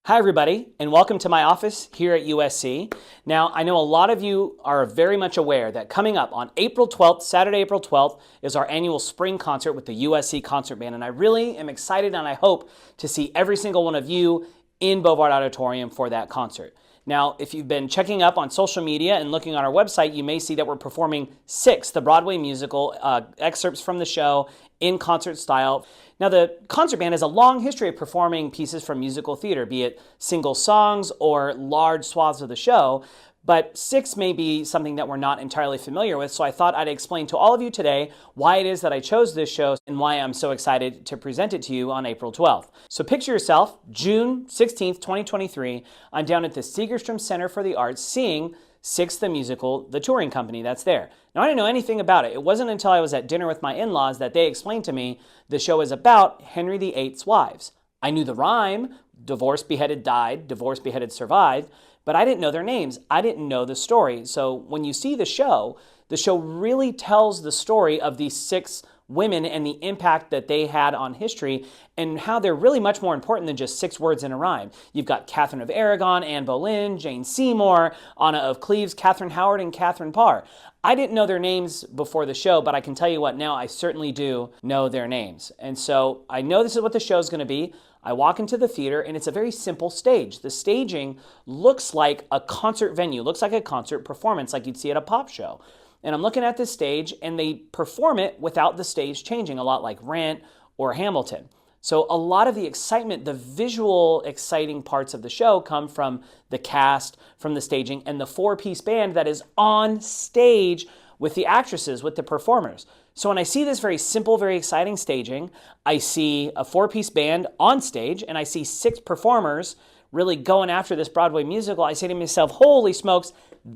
Hi everybody, and welcome to my office here at USC. Now, I know a lot of you are very much aware that coming up on April 12th, Saturday, April 12th, is our annual spring concert with the USC Concert Band, and I really am excited and I hope to see every single one of you in Bovard Auditorium for that concert. Now, if you've been checking up on social media and looking on our website, you may see that we're performing Six, the Broadway musical, excerpts from the show in concert style. Now, the concert band has a long history of performing pieces from musical theater, be it single songs or large swaths of the show, but Six may be something that we're not entirely familiar with, so I thought I'd explain to all of you today why it is that I chose this show and why I'm so excited to present it to you on April 12th. So picture yourself, June 16th, 2023, I'm down at the Segerstrom Center for the Arts seeing Six the Musical, the touring company that's there. Now, I didn't know anything about it. It wasn't until I was at dinner with my in-laws that they explained to me the show is about Henry VIII's wives. I knew the rhyme, divorced, beheaded, died, divorced, beheaded, survived, but I didn't know their names. I didn't know the story. So when you see the show really tells the story of these six women and the impact that they had on history and how they're really much more important than just six words in a rhyme. You've got Catherine of Aragon, Anne Boleyn, Jane Seymour, Anna of Cleves, Catherine Howard, and Catherine Parr. I didn't know their names before the show, but I can tell you what, now I certainly do know their names. And so I know this is what the show is going to be. I walk into the theater and it's a very simple stage. The staging looks like a concert venue, looks like a concert performance like you'd see at a pop show. And I'm looking at this stage and they perform it without the stage changing, a lot like Rent or Hamilton. So a lot of the excitement, the visual exciting parts of the show come from the cast, from the staging, and the four-piece band that is on stage with the actresses, with the performers. So when I see this very simple, very exciting staging, I see a four-piece band on stage and I see six performers really going after this Broadway musical, I say to myself, holy smokes,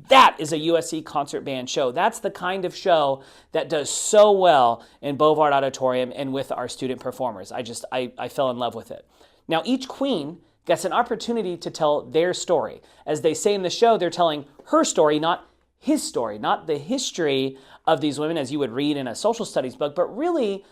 that is a USC Concert Band show. That's the kind of show that does so well in Bovard Auditorium and with our student performers. I fell in love with it. Now, each queen gets an opportunity to tell their story. As they say in the show, they're telling her story, not his story, not the history of these women as you would read in a social studies book, but really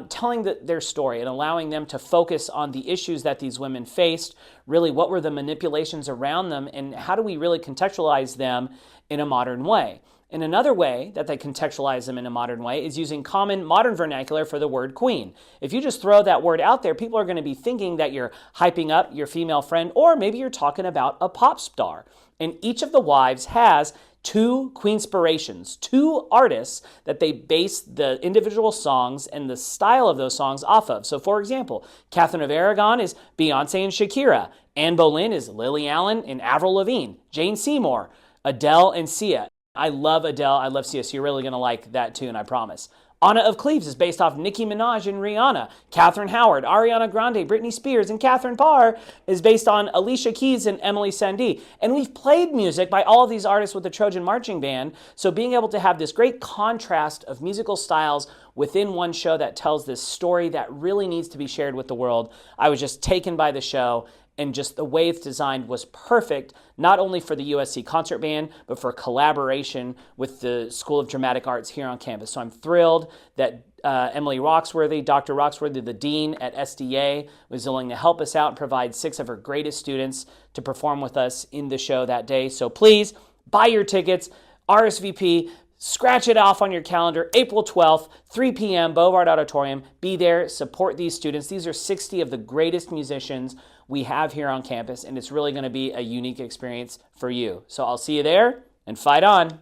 telling their story and allowing them to focus on the issues that these women faced, really what were the manipulations around them, and how do we really contextualize them in a modern way. And another way that they contextualize them in a modern way is using common modern vernacular for the word queen. If you just throw that word out there, people are going to be thinking that you're hyping up your female friend, or maybe you're talking about a pop star. And each of the wives has two queenspirations, two artists that they base the individual songs and the style of those songs off of. So for example, Catherine of Aragon is Beyonce and Shakira. Anne Boleyn is Lily Allen and Avril Lavigne. Jane Seymour, Adele and Sia. I love Adele, I love Sia, so you're really going to like that tune, I promise. Anna of Cleves is based off Nicki Minaj and Rihanna. Catherine Howard, Ariana Grande, Britney Spears, and Catherine Parr is based on Alicia Keys and Emily Sandé. And we've played music by all of these artists with the Trojan Marching Band, so being able to have this great contrast of musical styles within one show that tells this story that really needs to be shared with the world. I was just taken by the show, and just the way it's designed was perfect, not only for the USC Concert Band, but for collaboration with the School of Dramatic Arts here on campus. So I'm thrilled that Emily Roxworthy, Dr. Roxworthy, the dean at SDA, was willing to help us out and provide six of her greatest students to perform with us in the show that day. So please buy your tickets, RSVP, scratch it off on your calendar, April 12th, 3 p.m., Bovard Auditorium. Be there, support these students. These are 60 of the greatest musicians we have here on campus, and it's really going to be a unique experience for you. So I'll see you there, and fight on.